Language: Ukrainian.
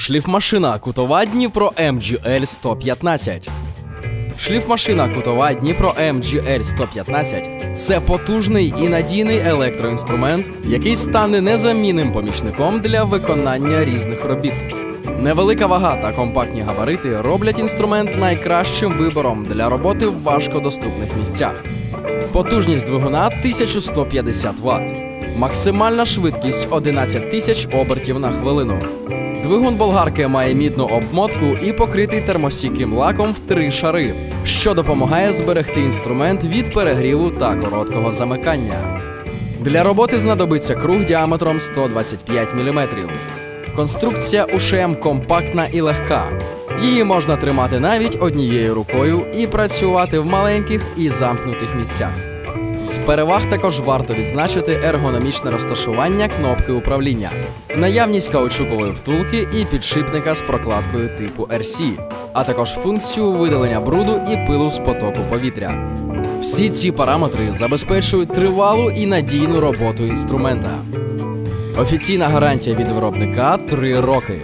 Шліфмашина кутова Дніпро MGL 115. Шліфмашина кутова Дніпро MGL 115 – це потужний і надійний електроінструмент, який стане незамінним помічником для виконання різних робіт. Невелика вага та компактні габарити роблять інструмент найкращим вибором для роботи в важкодоступних місцях. Потужність двигуна 1150 Вт. Максимальна швидкість 11 тисяч обертів на хвилину. Двигун болгарки має мідну обмотку і покритий термостійким лаком в 3 шари, що допомагає зберегти інструмент від перегріву та короткого замикання. Для роботи знадобиться круг діаметром 125 мм. Конструкція УШМ компактна і легка. Її можна тримати навіть однією рукою і працювати в маленьких і замкнутих місцях. З переваг також варто відзначити ергономічне розташування кнопки управління, наявність каучукової втулки і підшипника з прокладкою типу RC, а також функцію видалення бруду і пилу з потоку повітря. Всі ці параметри забезпечують тривалу і надійну роботу інструмента. Офіційна гарантія від виробника – 3 роки.